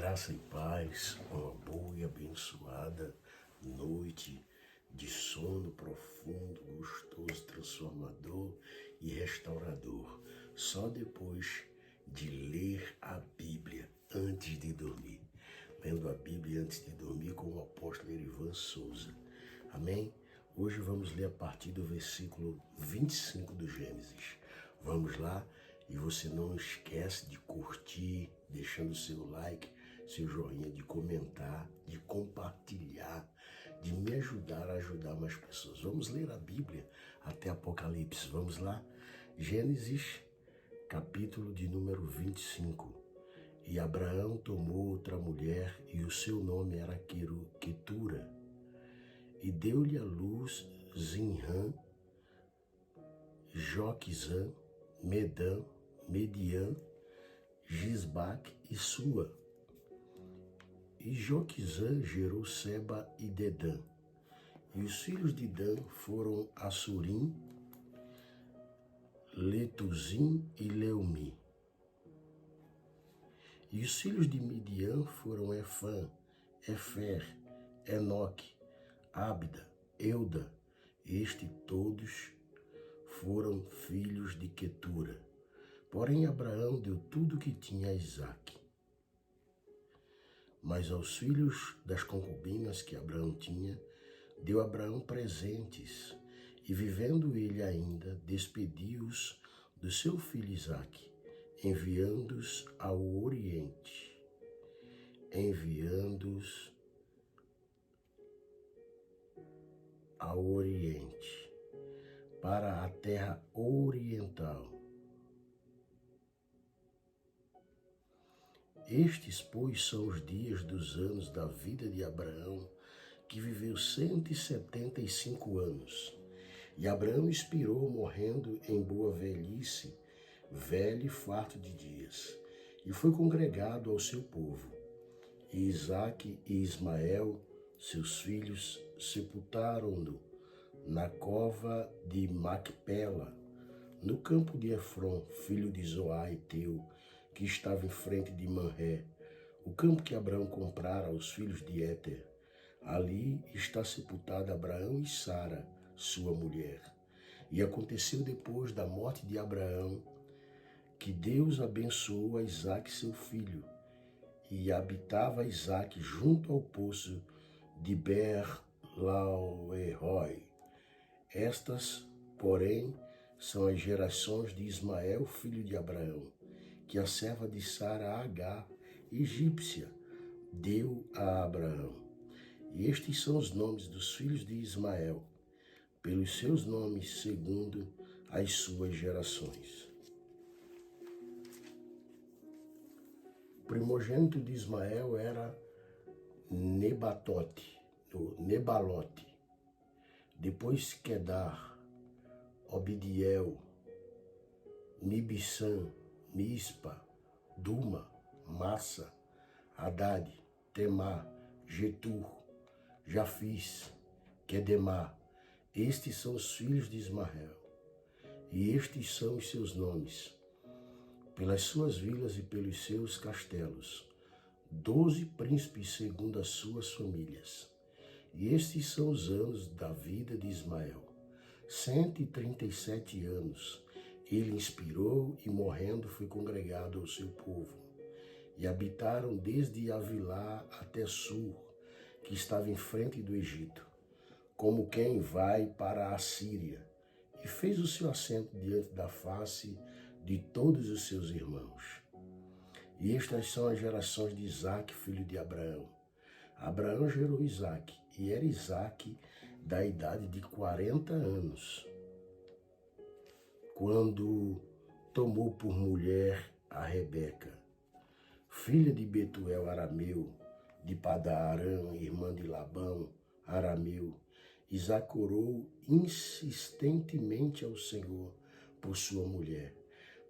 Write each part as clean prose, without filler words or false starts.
Graça e paz, uma boa e abençoada noite de sono profundo, gostoso, transformador e restaurador. Só depois de ler a Bíblia antes de dormir. Lendo a Bíblia antes de dormir com o apóstolo Erivan Souza. Amém? Hoje vamos ler a partir do versículo 25 do Gênesis. Vamos lá? E você não esquece de curtir, deixando seu like, seu joinha, de comentar, de compartilhar, de me ajudar a ajudar mais pessoas. Vamos ler a Bíblia até Apocalipse. Vamos lá? Gênesis, capítulo de número 25. E Abraão tomou outra mulher, e o seu nome era Quetura. E deu-lhe à luz Zinrã, Joquizã, Medã, Mediã, Gisbaque e Sua. E Joquizã gerou Seba e Dedã. E os filhos de Dan foram Assurim, Letuzim e Leumi. E os filhos de Midian foram Efã, Efer, Enoque, Abda, Euda. Todos foram filhos de Quetura. Porém, Abraão deu tudo o que tinha a Isaque. Mas aos filhos das concubinas que Abraão tinha, deu Abraão presentes, e vivendo ele ainda, despediu-os do seu filho Isaque, enviando-os ao Oriente. Para a terra oriental. Estes, pois, são os dias dos anos da vida de Abraão, que viveu 175 anos. E Abraão expirou, morrendo em boa velhice, velho e farto de dias, e foi congregado ao seu povo. E Isaque e Ismael, seus filhos, sepultaram-no na cova de Macpela, no campo de Efron, filho de Zoá Eteu, que estava em frente de Manré, o campo que Abraão comprara aos filhos de Éter. Ali está sepultada Abraão e Sara, sua mulher. E aconteceu depois da morte de Abraão, que Deus abençoou a Isaque seu filho, e habitava Isaque junto ao poço de Ber-Laoi. Estas, porém, são as gerações de Ismael, filho de Abraão, que a serva de Sara, Agar, egípcia, deu a Abraão. E estes são os nomes dos filhos de Ismael, pelos seus nomes, segundo as suas gerações. O primogênito de Ismael era Nebalote, depois Quedar, Obdiel, Mibissã, Mispa, Duma, Massa, Haddad, Temar, Getur, Jafis, Quedemar. Estes são os filhos de Ismael, e estes são os seus nomes, pelas suas vilas e pelos seus castelos, 12 príncipes segundo as suas famílias. E estes são os anos da vida de Ismael, 137 anos. Ele inspirou e, morrendo, foi congregado ao seu povo. E habitaram desde Avilá até Sur, que estava em frente do Egito, como quem vai para a Síria, e fez o seu assento diante da face de todos os seus irmãos. E estas são as gerações de Isaque, filho de Abraão. Abraão gerou Isaque, e era Isaque da idade de 40 anos, quando tomou por mulher a Rebeca, filha de Betuel arameu, de Padã-Arã, irmã de Labão arameu. Isaque orou insistentemente ao Senhor por sua mulher,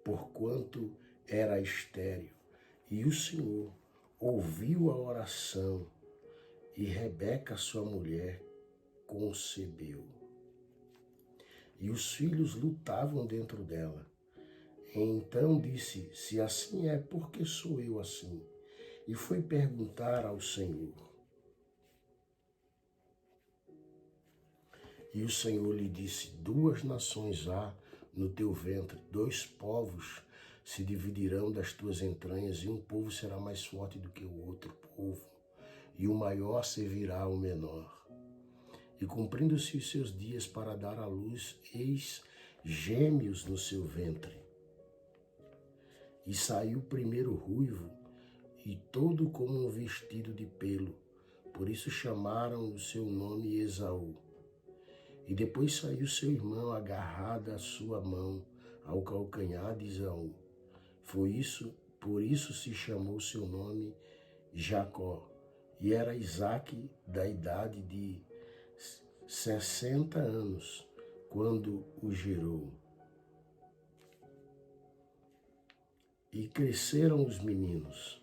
porquanto era estéril. E o Senhor ouviu a oração, e Rebeca, sua mulher, concebeu. E os filhos lutavam dentro dela. Então disse: se assim é, por que sou eu assim? e foi perguntar ao Senhor. E o Senhor lhe disse: 2 nações há no teu ventre, 2 povos se dividirão das tuas entranhas, e um povo será mais forte do que o outro povo, e o maior servirá ao menor. E cumprindo-se os seus dias para dar à luz, eis gêmeos no seu ventre. E saiu primeiro ruivo, e todo como um vestido de pelo, por isso chamaram o seu nome Esaú. E depois saiu seu irmão agarrado à sua mão, ao calcanhar de Esaú. Por isso se chamou seu nome Jacó. E era Isaque da idade de 60 anos, quando o gerou. E cresceram os meninos.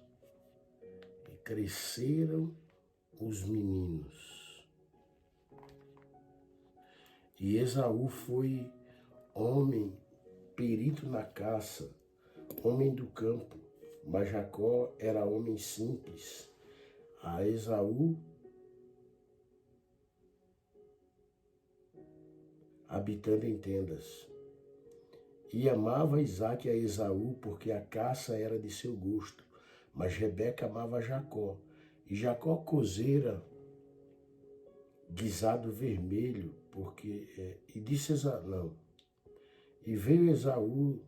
E Esaú foi homem perito na caça, homem do campo, mas Jacó era homem simples. A Esaú habitando em tendas. E amava Isaque a Esaú, porque a caça era de seu gosto, mas Rebeca amava Jacó. E Jacó cozera guisado vermelho, e disse Esaú, não. E veio Esaú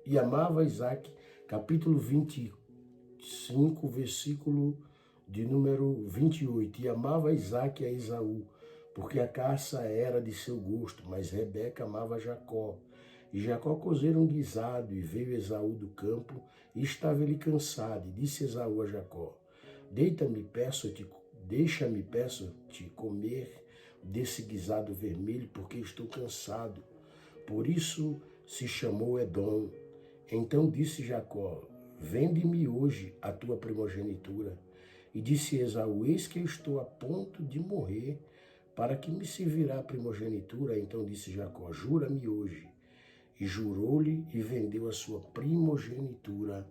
e amava Isaque, capítulo 25, versículo de número 28. E amava Isaque a Esaú, porque a caça era de seu gosto, mas Rebeca amava Jacó. E Jacó cozera um guisado, e veio Esaú do campo, e estava ele cansado. E disse Esaú a Jacó: deixa-me, peço-te, comer desse guisado vermelho, porque estou cansado. Por isso se chamou Edom. Então disse Jacó: vende-me hoje a tua primogenitura. E disse Esaú: eis que eu estou a ponto de morrer, para que me servirá a primogenitura? Então disse Jacó: jura-me hoje. E jurou-lhe e vendeu a sua primogenitura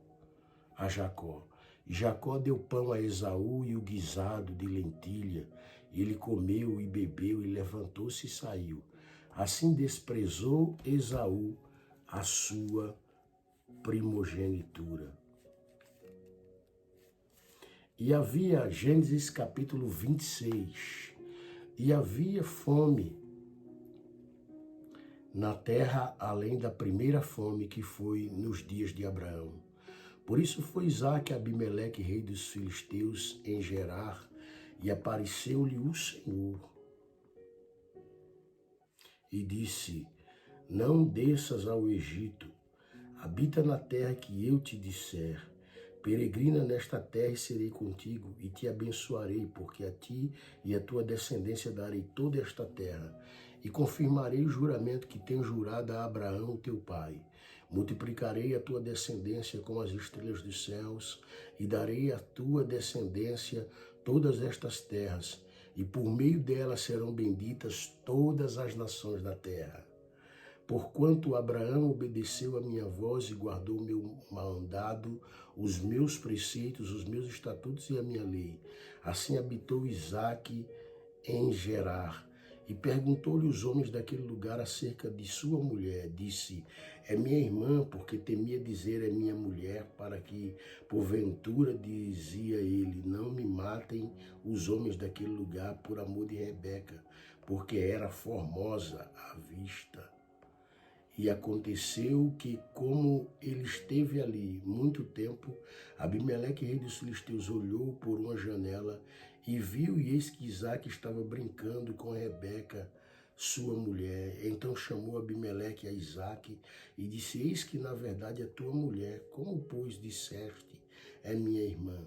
a Jacó. E Jacó deu pão a Esaú e o guisado de lentilha. Ele comeu e bebeu e levantou-se e saiu. Assim desprezou Esaú a sua primogenitura. E havia, Gênesis capítulo 26, e havia fome na terra, além da primeira fome que foi nos dias de Abraão. Por isso foi Isaque a Abimeleque, rei dos filisteus, em Gerar, e apareceu-lhe o Senhor. E disse: não desças ao Egito, habita na terra que eu te disser. Peregrina nesta terra e serei contigo, e te abençoarei, porque a ti e a tua descendência darei toda esta terra. E confirmarei o juramento que tenho jurado a Abraão, teu pai. Multiplicarei a tua descendência como as estrelas dos céus, e darei à tua descendência todas estas terras, e por meio delas serão benditas todas as nações da terra. Porquanto Abraão obedeceu a minha voz e guardou o meu mandado, os meus preceitos, os meus estatutos e a minha lei. Assim habitou Isaque em Gerar. E perguntou-lhe os homens daquele lugar acerca de sua mulher. Disse: é minha irmã, porque temia dizer é minha mulher, para que, porventura, dizia ele, não me matem os homens daquele lugar por amor de Rebeca, porque era formosa à vista. E aconteceu que, como ele esteve ali muito tempo, Abimeleque, rei dos filisteus, olhou por uma janela e viu, e eis que Isaque estava brincando com Rebeca, sua mulher. Então chamou Abimeleque a Isaque e disse: eis que na verdade é tua mulher, como pois disseste, é minha irmã?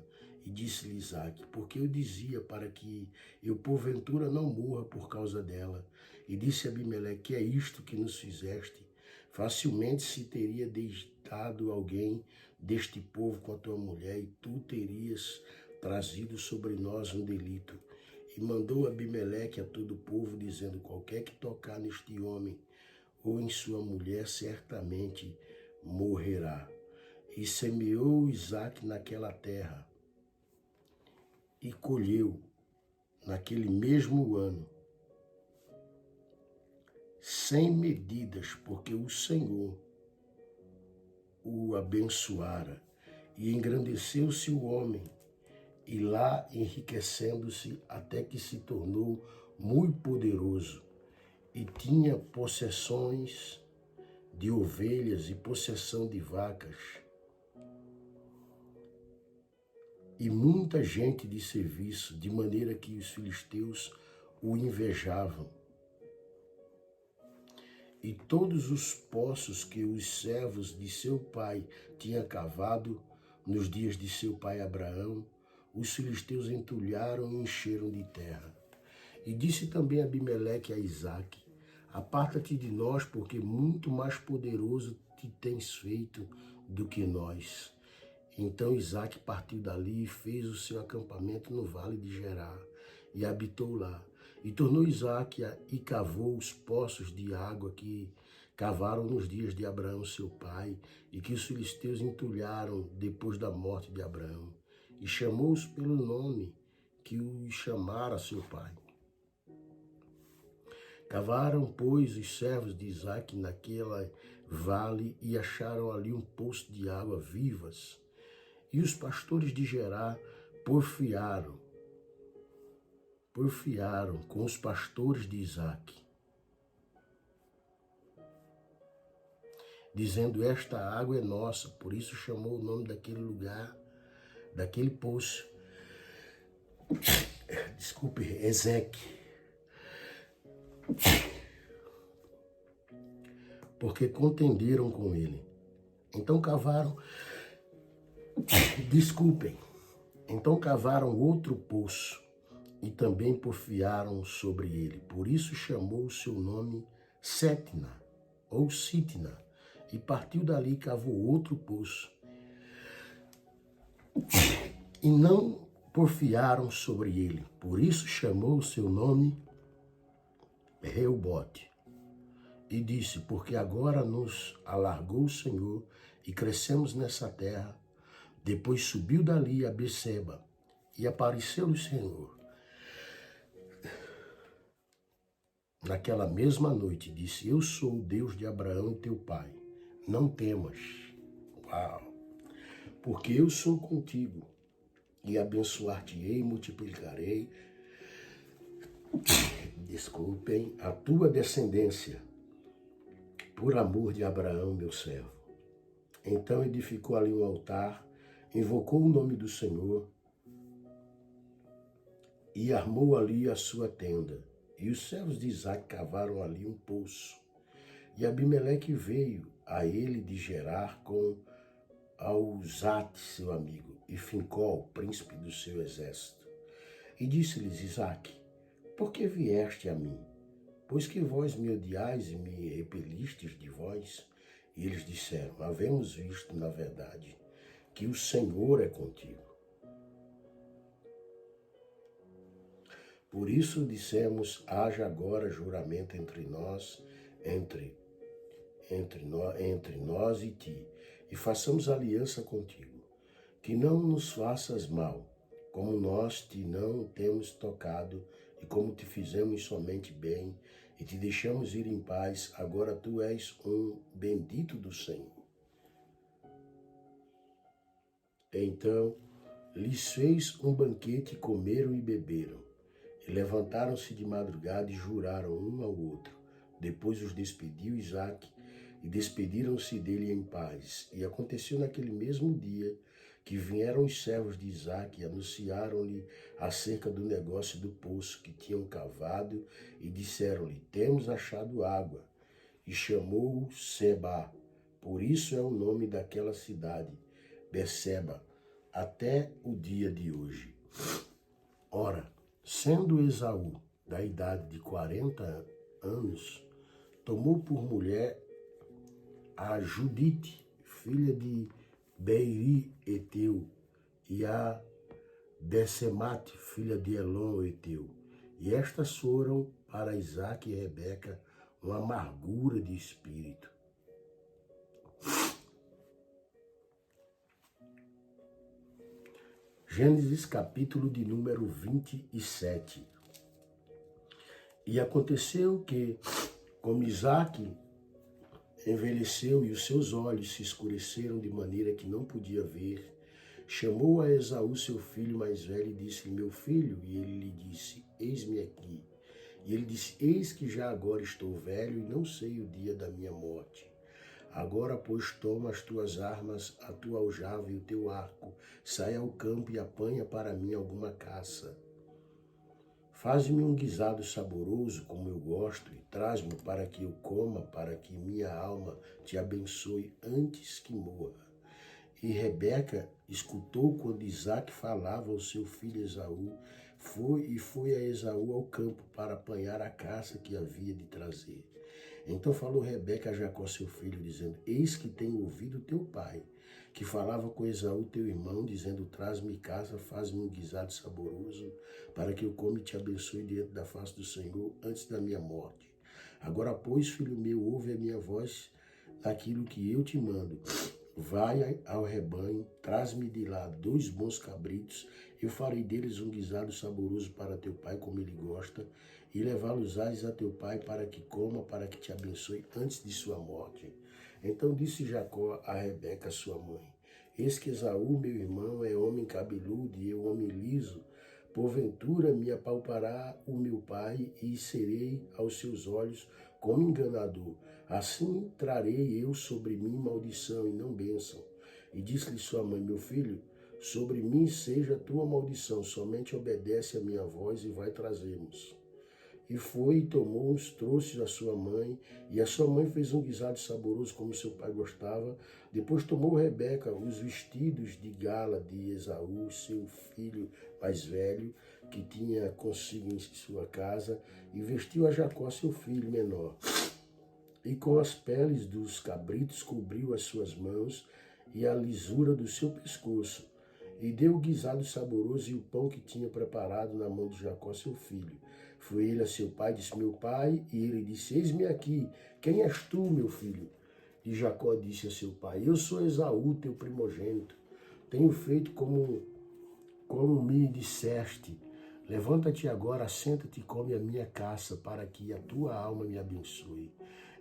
E disse-lhe Isaque: porque eu dizia para que eu porventura não morra por causa dela. E disse Abimeleque: que é isto que nos fizeste? Facilmente se teria deitado alguém deste povo com a tua mulher, e tu terias trazido sobre nós um delito. E mandou Abimeleque a todo o povo, dizendo: qualquer que tocar neste homem ou em sua mulher, certamente morrerá. E semeou Isaque naquela terra, e colheu naquele mesmo ano, 100 medidas, porque o Senhor o abençoara, e engrandeceu-se o homem, e lá enriquecendo-se até que se tornou muito poderoso, e tinha possessões de ovelhas e possessão de vacas, e muita gente de serviço, de maneira que os filisteus o invejavam. E todos os poços que os servos de seu pai tinham cavado nos dias de seu pai Abraão, os filisteus entulharam e encheram de terra. E disse também Abimeleque a Isaque: aparta-te de nós, porque muito mais poderoso te tens feito do que nós. Então Isaque partiu dali e fez o seu acampamento no vale de Gerar, e habitou lá. E tornou Isaque e cavou os poços de água que cavaram nos dias de Abraão seu pai, e que os filisteus entulharam depois da morte de Abraão. E chamou-os pelo nome que os chamara seu pai. Cavaram, pois, os servos de Isaque naquele vale e acharam ali um poço de água vivas. E os pastores de Gerar porfiaram com os pastores de Isaque, dizendo: esta água é nossa. Por isso chamou o nome daquele lugar, daquele poço, Ezeque, porque contenderam com ele. Então cavaram outro poço e também porfiaram sobre ele. Por isso chamou o seu nome Sétna, ou Sitna, e partiu dali e cavou outro poço. E não porfiaram sobre ele. Por isso chamou o seu nome Reobote. E disse: porque agora nos alargou o Senhor e crescemos nessa terra. Depois subiu dali a Beceba e apareceu-lhe o Senhor. Naquela mesma noite disse: eu sou o Deus de Abraão e teu pai. Não temas. Uau! Porque eu sou contigo e abençoar-te-ei e multiplicarei, a tua descendência, por amor de Abraão, meu servo. Então edificou ali um altar, invocou o nome do Senhor e armou ali a sua tenda. E os servos de Isaque cavaram ali um poço. E Abimeleque veio a ele de Gerar com Auzate, seu amigo, e Fincol, príncipe do seu exército. E disse-lhes Isaque: por que vieste a mim? Pois que vós me odiais e me repelistes de vós? E eles disseram: havemos visto, na verdade, que o Senhor é contigo. Por isso dissemos: haja agora juramento entre nós e ti, e façamos aliança contigo, que não nos faças mal, como nós te não temos tocado, e como te fizemos somente bem, e te deixamos ir em paz. Agora tu és um bendito do Senhor. Então lhes fez um banquete, comeram e beberam, e levantaram-se de madrugada e juraram um ao outro. Depois os despediu Isaque, e despediram-se dele em paz. E aconteceu naquele mesmo dia que vieram os servos de Isaque e anunciaram-lhe acerca do negócio do poço que tinham cavado, e disseram-lhe: temos achado água. E chamou-o Seba, por isso é o nome daquela cidade, Beceba, até o dia de hoje. Ora, sendo Esaú da idade de 40 anos, tomou por mulher a Judite, filha de Beeri Eteu, e a Desemate, filha de Elon Eteu. E estas foram para Isaque e Rebeca uma amargura de espírito. Gênesis capítulo de número 27. E aconteceu que, como Isaque envelheceu e os seus olhos se escureceram de maneira que não podia ver, chamou a Esaú, seu filho mais velho, e disse: meu filho, e ele lhe disse: eis-me aqui. E ele disse: eis que já agora estou velho e não sei o dia da minha morte. Agora, pois, toma as tuas armas, a tua aljava e o teu arco, sai ao campo e apanha para mim alguma caça. Faz-me um guisado saboroso, como eu gosto, e traz-me para que eu coma, para que minha alma te abençoe antes que morra. E Rebeca escutou quando Isaque falava ao seu filho Esaú, foi a Esaú ao campo para apanhar a caça que havia de trazer. Então falou Rebeca a Jacó seu filho, dizendo: eis que tenho ouvido teu pai, que falava com Esaú teu irmão, dizendo: traz-me caça, faz-me um guisado saboroso, para que eu come e te abençoe diante da face do Senhor antes da minha morte. Agora, pois, filho meu, ouve a minha voz naquilo que eu te mando. Vai ao rebanho, traz-me de lá 2 bons cabritos, eu farei deles um guisado saboroso para teu pai, como ele gosta, e levá-los-ás a teu pai para que coma, para que te abençoe antes de sua morte. Então disse Jacó a Rebeca, sua mãe: eis que Esaú, meu irmão, é homem cabeludo e eu homem liso. Porventura me apalpará o meu pai e serei aos seus olhos como enganador. Assim trarei eu sobre mim maldição e não bênção. E disse-lhe sua mãe: meu filho, sobre mim seja a tua maldição, somente obedece a minha voz e vai trazermos. E foi e tomou-os, trouxe a sua mãe, e a sua mãe fez um guisado saboroso como seu pai gostava. Depois tomou Rebeca os vestidos de gala de Esaú, seu filho mais velho, que tinha consigo em sua casa, e vestiu a Jacó, seu filho menor. E com as peles dos cabritos cobriu as suas mãos e a lisura do seu pescoço. E deu o guisado saboroso e o pão que tinha preparado na mão de Jacó, seu filho. Foi ele a seu pai, disse: meu pai, e ele disse: eis-me aqui, quem és tu, meu filho? E Jacó disse a seu pai: eu sou Esaú, teu primogênito. Tenho feito como me disseste. Levanta-te agora, senta-te e come a minha caça, para que a tua alma me abençoe.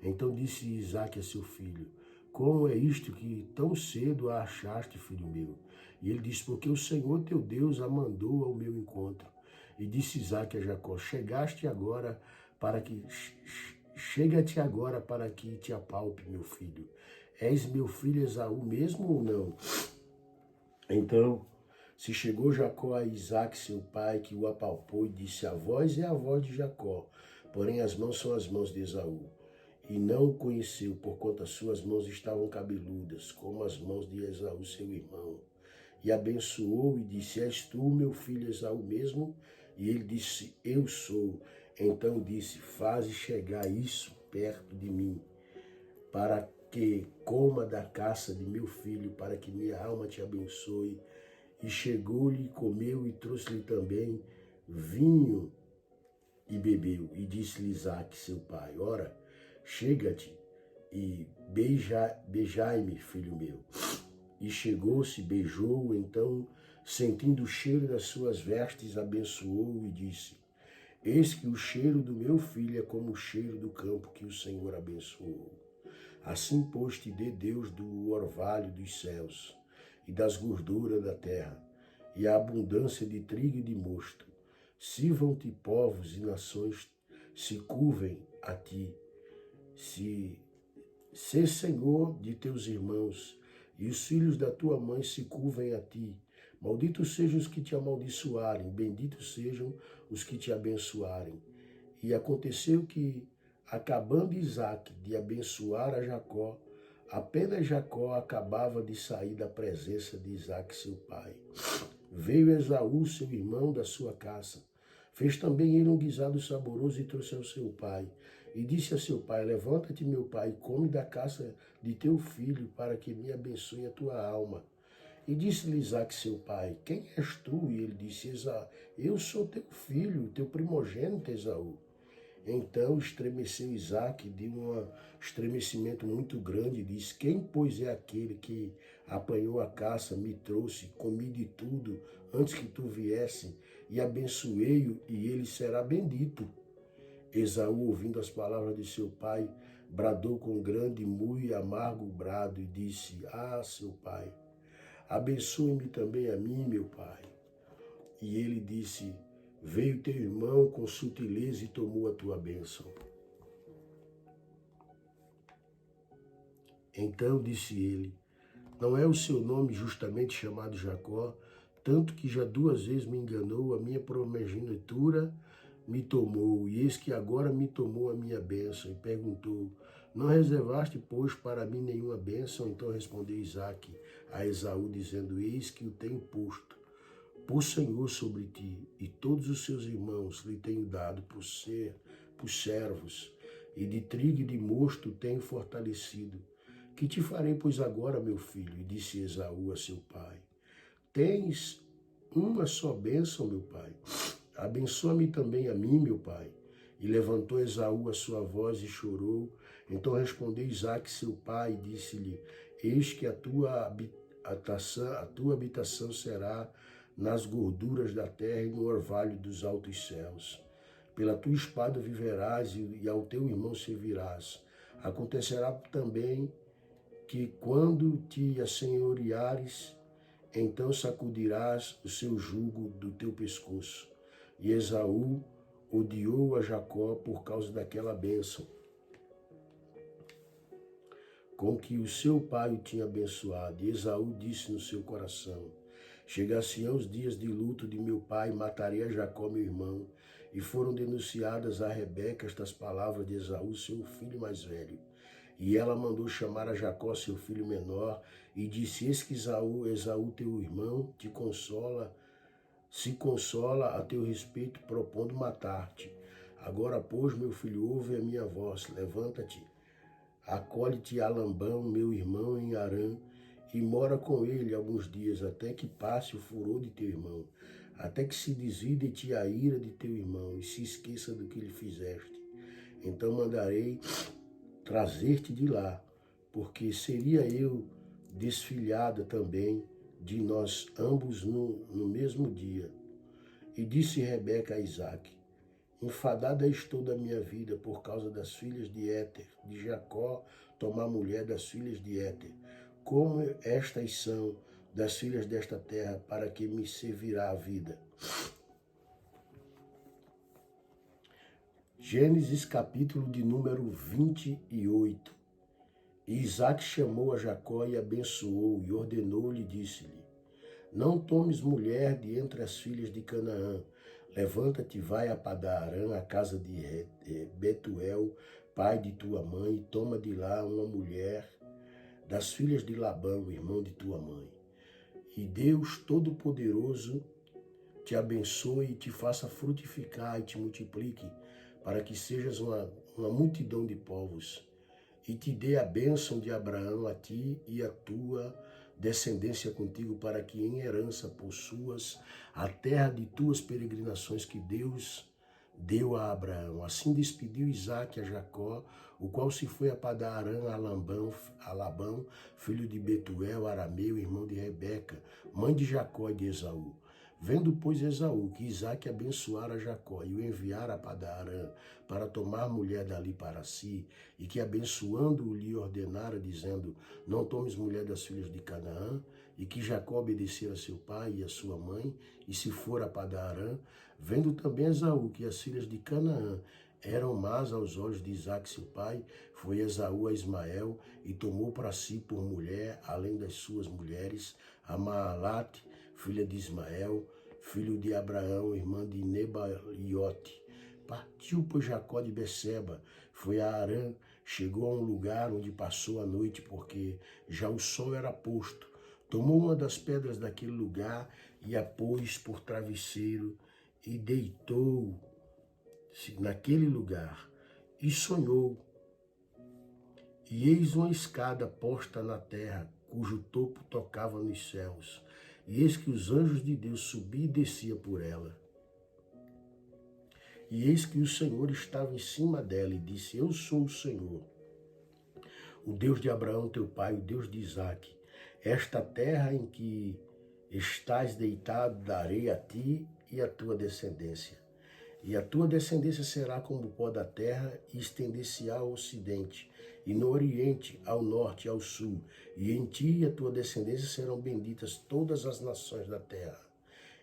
Então disse Isaque a seu filho: como é isto que tão cedo a achaste, filho meu? E ele disse: porque o Senhor teu Deus a mandou ao meu encontro. E disse Isaque a Jacó: chega-te agora para que te apalpe, meu filho. És meu filho Esaú mesmo ou não? Então se chegou Jacó a Isaque, seu pai, que o apalpou, e disse: a voz é a voz de Jacó, porém as mãos são as mãos de Esaú. E não o conheceu, porquanto as suas mãos estavam cabeludas, como as mãos de Esaú, seu irmão. E abençoou e disse: és tu, meu filho Esaú mesmo? E ele disse: eu sou. Então disse: faze chegar isso perto de mim, para que coma da caça de meu filho, para que minha alma te abençoe. E chegou-lhe, comeu e trouxe-lhe também vinho e bebeu. E disse-lhe Isaque, seu pai: ora, chega-te e beijai-me, filho meu. E chegou-se, beijou-o, então, sentindo o cheiro das suas vestes, abençoou-o e disse: eis que o cheiro do meu filho é como o cheiro do campo que o Senhor abençoou. Assim, pois, te dê Deus do orvalho dos céus e das gorduras da terra, e a abundância de trigo e de mosto. Sirvam-te povos e nações, se curvem a ti. Se senhor de teus irmãos, e os filhos da tua mãe se curvem a ti. Malditos sejam os que te amaldiçoarem, benditos sejam os que te abençoarem. E aconteceu que, acabando Isaque de abençoar a Jacó, apenas Jacó acabava de sair da presença de Isaque, seu pai. Veio Esaú, seu irmão, da sua caça. Fez também ele um guisado saboroso e trouxe ao seu pai. E disse a seu pai: levanta-te, meu pai, e come da caça de teu filho, para que me abençoe a tua alma. E disse-lhe Isaque, seu pai: quem és tu? E ele disse: Esaú, eu sou teu filho, teu primogênito Esaú. Então estremeceu Isaque de um estremecimento muito grande, e disse: quem, pois, é aquele que apanhou a caça, me trouxe, comi de tudo antes que tu viesse, e abençoei-o, e ele será bendito. Esaú, ouvindo as palavras de seu pai, bradou com grande, muito amargo brado e disse: Ah, seu pai, abençoe-me também a mim, meu pai. E ele disse: Veio teu irmão com sutileza e tomou a tua bênção. Então disse ele: Não é o seu nome justamente chamado Jacó, tanto que já 2 vezes me enganou, a minha primogenitura me tomou, e eis que agora me tomou a minha bênção. E perguntou: Não reservaste, pois, para mim nenhuma bênção? Então respondeu Isaque a Esaú, dizendo: Eis que o tenho posto por Senhor sobre ti, e todos os seus irmãos lhe tenho dado por servos, e de trigo e de mosto tenho fortalecido. Que te farei, pois, agora, meu filho? E disse Esaú a seu pai: Tens uma só bênção, meu pai. Abençoa-me também a mim, meu pai. E levantou Esaú a sua voz e chorou. Então respondeu Isaque, seu pai, e disse-lhe: Eis que a tua habitação será nas gorduras da terra e no orvalho dos altos céus. Pela tua espada viverás e ao teu irmão servirás. Acontecerá também que quando te assenhoreares, então sacudirás o seu jugo do teu pescoço. E Esaú odiou a Jacó por causa daquela bênção com que o seu pai o tinha abençoado. E Esaú disse no seu coração: Chegar-se-ão os dias de luto de meu pai, matarei a Jacó, meu irmão. E foram denunciadas a Rebeca estas palavras de Esaú, seu filho mais velho. E ela mandou chamar a Jacó, seu filho menor, e disse: Eis que Esaú, teu irmão, se consola a teu respeito, propondo matar-te. Agora, pois, meu filho, ouve a minha voz, levanta-te, acolhe-te a Labão, meu irmão, em Harã, e mora com ele alguns dias, até que passe o furor de teu irmão, até que se desvie de ti a ira de teu irmão, e se esqueça do que lhe fizeste. Então mandarei trazer-te de lá, porque seria eu desfilhada também de nós ambos no mesmo dia. E disse Rebeca a Isaque: Enfadada estou da minha vida por causa das filhas de Éter, de Jacó tomar mulher das filhas de Éter. Como estas são das filhas desta terra, para que me servirá a vida? Gênesis capítulo de número 28. E Isaque chamou a Jacó e abençoou, e ordenou-lhe, disse-lhe: Não tomes mulher de entre as filhas de Canaã. Levanta-te, vai a Padarã, a casa de Betuel, pai de tua mãe, e toma de lá uma mulher das filhas de Labão, irmão de tua mãe. E Deus Todo-Poderoso te abençoe e te faça frutificar e te multiplique, para que sejas uma multidão de povos, e te dê a bênção de Abraão a ti e a tua descendência contigo, para que em herança possuas a terra de tuas peregrinações que Deus deu a Abraão. Assim despediu Isaque a Jacó, o qual se foi a Padarã a Labão, filho de Betuel, arameu, irmão de Rebeca, mãe de Jacó e de Esaú. Vendo, pois, Esaú que Isaque abençoara Jacó e o enviara a Padarã para tomar mulher dali para si, e que abençoando-o lhe ordenara, dizendo: Não tomes mulher das filhas de Canaã, e que Jacó obedecera a seu pai e a sua mãe, e se fora a Padarã, vendo também Esaú que as filhas de Canaã eram más aos olhos de Isaque seu pai, foi Esaú a Ismael e tomou para si por mulher, além das suas mulheres, a Maalate, filha de Ismael, filho de Abraão, irmã de Nebaiote. Partiu, pois, Jacó de Beceba, foi a Harã, chegou a um lugar onde passou a noite, porque já o sol era posto. Tomou uma das pedras daquele lugar e a pôs por travesseiro e deitou-se naquele lugar e sonhou. E eis uma escada posta na terra, cujo topo tocava nos céus. E eis que os anjos de Deus subiam e desciam por ela. E eis que o Senhor estava em cima dela e disse: Eu sou o Senhor, o Deus de Abraão teu pai, o Deus de Isaque. Esta terra em que estás deitado darei a ti e a tua descendência. E a tua descendência será como o pó da terra, e estender-se-á ao ocidente, e no oriente, ao norte e ao sul. E em ti e a tua descendência serão benditas todas as nações da terra.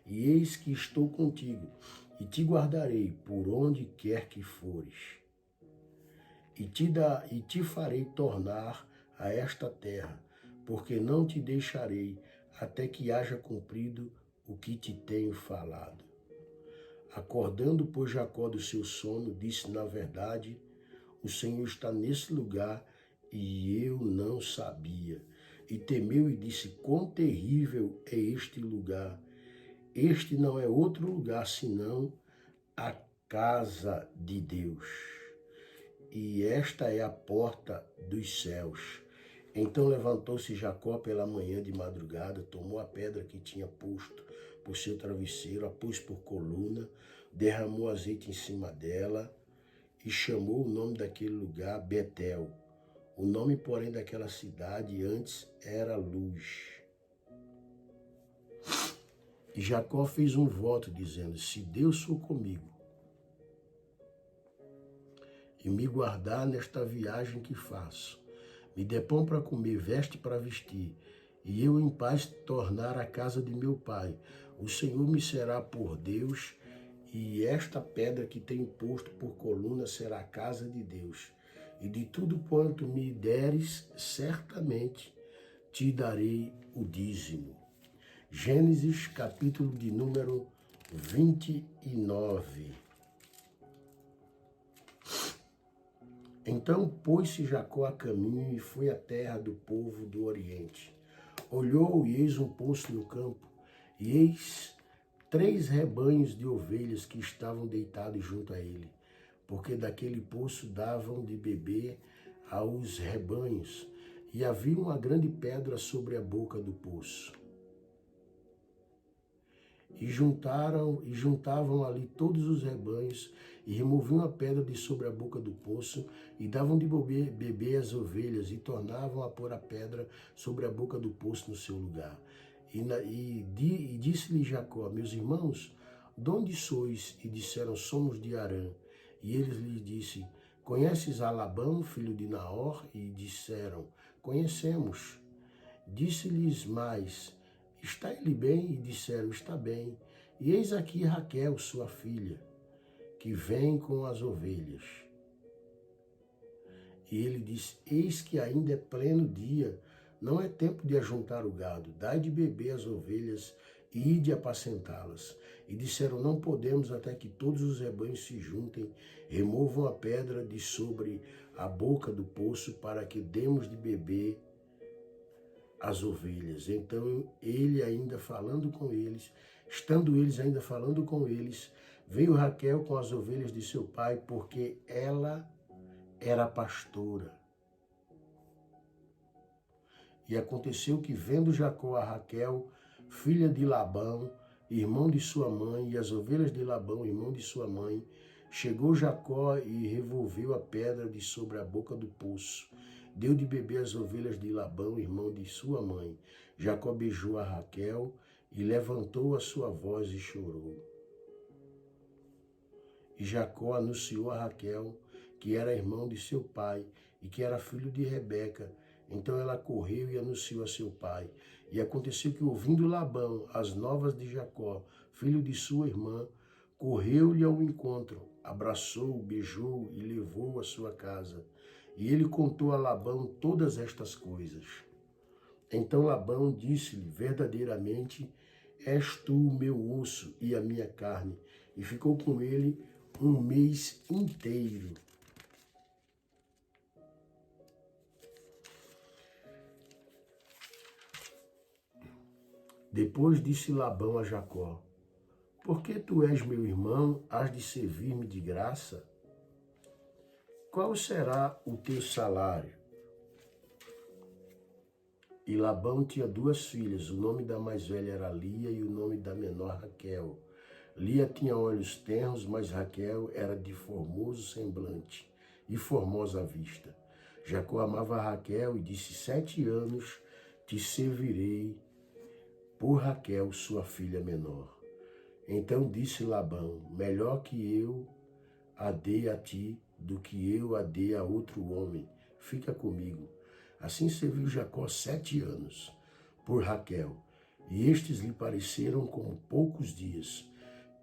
E eis que estou contigo, e te guardarei por onde quer que fores. E te farei tornar a esta terra, porque não te deixarei até que haja cumprido o que te tenho falado. Acordando, pois, Jacó do seu sono, disse: na verdade, o Senhor está nesse lugar e eu não sabia. E temeu e disse: quão terrível é este lugar! Este não é outro lugar senão a casa de Deus. E esta é a porta dos céus. Então levantou-se Jacó pela manhã de madrugada, tomou a pedra que tinha posto por seu travesseiro, a pôs por coluna, derramou azeite em cima dela e chamou o nome daquele lugar Betel. O nome, porém, daquela cidade antes era Luz. E Jacó fez um voto dizendo: se Deus for comigo e me guardar nesta viagem que faço, me dê pão para comer, veste para vestir, e eu em paz tornar à casa de meu pai, o Senhor me será por Deus, e esta pedra que tenho posto por coluna será a casa de Deus. E de tudo quanto me deres, certamente te darei o dízimo. Gênesis, capítulo de número 29. Então pôs-se Jacó a caminho e foi à terra do povo do Oriente. Olhou e eis um poço no campo, e eis 3 rebanhos de ovelhas que estavam deitados junto a ele, porque daquele poço davam de beber aos rebanhos, e havia uma grande pedra sobre a boca do poço. E juntavam ali todos os rebanhos, e removiam a pedra de sobre a boca do poço, e davam de beber as ovelhas, e tornavam a pôr a pedra sobre a boca do poço no seu lugar. E disse-lhe Jacó: meus irmãos, de onde sois? E disseram: somos de Harã. E eles lhe disse: conheces a Labão, filho de Naor? E disseram: conhecemos. Disse-lhes mais: está ele bem? E disseram: está bem. E eis aqui Raquel, sua filha, que vem com as ovelhas. E ele disse: eis que ainda é pleno dia, não é tempo de ajuntar o gado, dai de beber as ovelhas e ide apacentá-las. E disseram: não podemos até que todos os rebanhos se juntem, removam a pedra de sobre a boca do poço, para que demos de beber as ovelhas. Então ele ainda falando com eles, estando eles ainda falando com eles, veio Raquel com as ovelhas de seu pai, porque ela era pastora. E aconteceu que, vendo Jacó a Raquel, filha de Labão, irmão de sua mãe, e as ovelhas de Labão, irmão de sua mãe, chegou Jacó e revolveu a pedra de sobre a boca do poço. Deu de beber as ovelhas de Labão, irmão de sua mãe. Jacó beijou a Raquel e levantou a sua voz e chorou. E Jacó anunciou a Raquel que era irmão de seu pai e que era filho de Rebeca. Então ela correu e anunciou a seu pai. E aconteceu que, ouvindo Labão as novas de Jacó, filho de sua irmã, correu-lhe ao encontro, abraçou-o, beijou-o e levou-o à sua casa. E ele contou a Labão todas estas coisas. Então Labão disse-lhe: verdadeiramente és tu o meu osso e a minha carne. E ficou com ele um mês inteiro. Depois disse Labão a Jacó: porque tu és meu irmão, hás de servir-me de graça? Qual será o teu salário? E Labão tinha 2 filhas, o nome da mais velha era Lia e o nome da menor Raquel. Lia tinha olhos tenros, mas Raquel era de formoso semblante e formosa vista. Jacó amava Raquel e disse: 7 anos te servirei por Raquel, sua filha menor. Então disse Labão, melhor que eu a dê a ti do que eu a dê a outro homem. Fica comigo. Assim serviu Jacó 7 anos por Raquel, e estes lhe pareceram como poucos dias,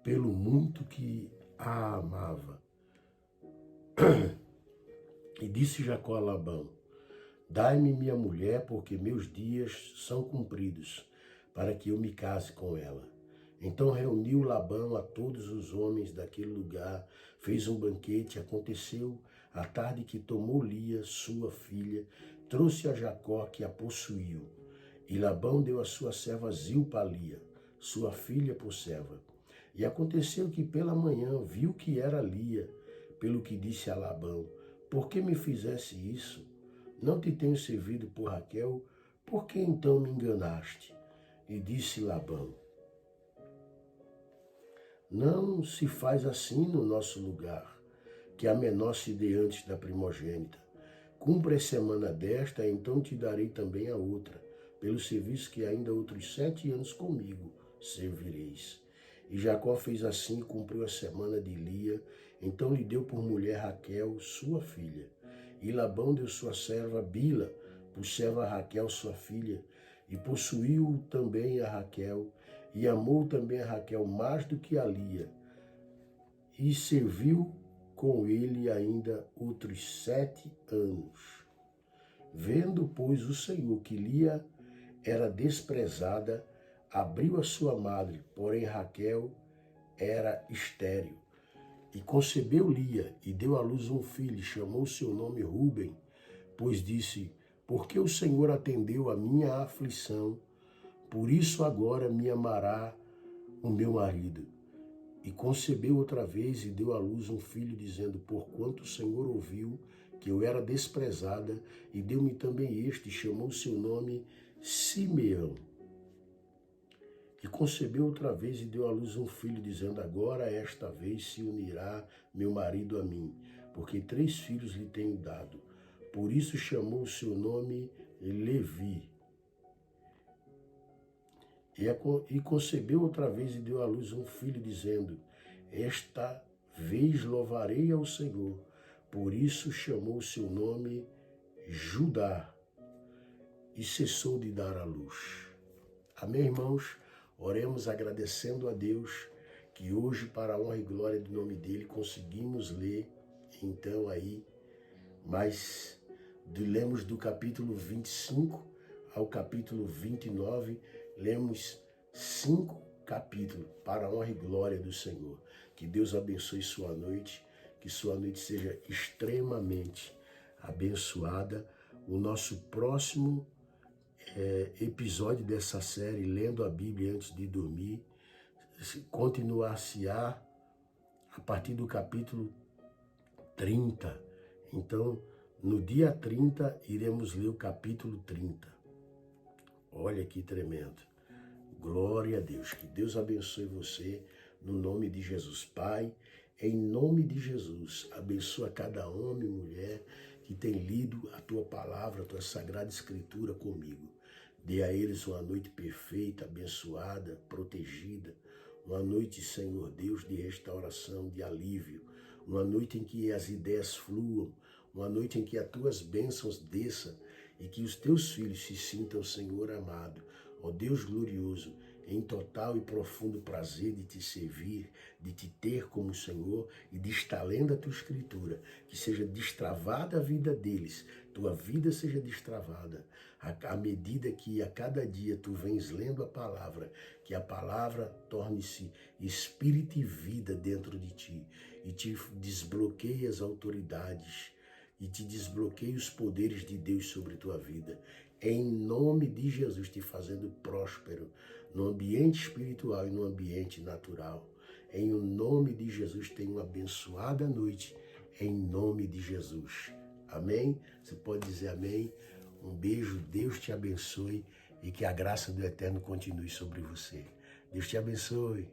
pelo muito que a amava. E disse Jacó a Labão, dai-me minha mulher, porque meus dias são cumpridos, para que eu me case com ela. Então reuniu Labão a todos os homens daquele lugar, fez um banquete. Aconteceu à tarde que tomou Lia, sua filha, trouxe a Jacó, que a possuiu. E Labão deu a sua serva Zilpa a Lia, sua filha, por serva. E aconteceu que pela manhã viu que era Lia, pelo que disse a Labão, por que me fizesse isso? Não te tenho servido por Raquel, por que então me enganaste? E disse Labão, não se faz assim no nosso lugar, que a menor se dê antes da primogênita. Cumpre a semana desta, então te darei também a outra, pelo serviço que ainda outros 7 anos comigo servireis. E Jacó fez assim e cumpriu a semana de Lia, então lhe deu por mulher Raquel, sua filha. E Labão deu sua serva Bila, por serva Raquel, sua filha, e possuiu também a Raquel, e amou também a Raquel mais do que a Lia, e serviu com ele ainda outros 7 anos. Vendo, pois, o Senhor que Lia era desprezada, abriu a sua madre, porém Raquel era estéril. E concebeu Lia, e deu à luz um filho, e chamou seu nome Ruben, pois disse, porque o Senhor atendeu a minha aflição, por isso agora me amará o meu marido. E concebeu outra vez e deu à luz um filho, dizendo, porquanto o Senhor ouviu que eu era desprezada, e deu-me também este, e chamou seu nome Simeão. E concebeu outra vez e deu à luz um filho, dizendo, agora esta vez se unirá meu marido a mim, porque 3 filhos lhe tenho dado. Por isso chamou o seu nome Levi. E concebeu outra vez e deu à luz um filho, dizendo, esta vez louvarei ao Senhor. Por isso chamou o seu nome Judá. E cessou de dar à luz. Amém, irmãos? Oremos agradecendo a Deus que hoje, para a honra e glória do nome dele, conseguimos ler, então, aí, lemos do capítulo 25 ao capítulo 29, lemos 5 capítulos para a honra e glória do Senhor. Que Deus abençoe sua noite, que sua noite seja extremamente abençoada. O nosso próximo episódio dessa série, Lendo a Bíblia Antes de Dormir, continuar-se-á a partir do capítulo 30. Então, no dia 30, iremos ler o capítulo 30. Olha que tremendo. Glória a Deus. Que Deus abençoe você no nome de Jesus. Pai, em nome de Jesus, abençoa cada homem e mulher que tem lido a tua palavra, a tua sagrada escritura comigo. Dê a eles uma noite perfeita, abençoada, protegida. Uma noite, Senhor Deus, de restauração, de alívio. Uma noite em que as ideias fluam. Uma noite em que as tuas bênçãos desçam e que os teus filhos se sintam, Senhor amado, ó Deus glorioso, em total e profundo prazer de te servir, de te ter como Senhor e de estar lendo a tua escritura, que seja destravada a vida deles, tua vida seja destravada, à medida que a cada dia tu vens lendo a palavra, que a palavra torne-se espírito e vida dentro de ti, e te desbloqueie as autoridades, e te desbloqueie os poderes de Deus sobre tua vida. Em nome de Jesus, te fazendo próspero no ambiente espiritual e no ambiente natural. Em nome de Jesus, tenha uma abençoada noite, em nome de Jesus. Amém? Você pode dizer amém? Um beijo, Deus te abençoe e que a graça do Eterno continue sobre você. Deus te abençoe.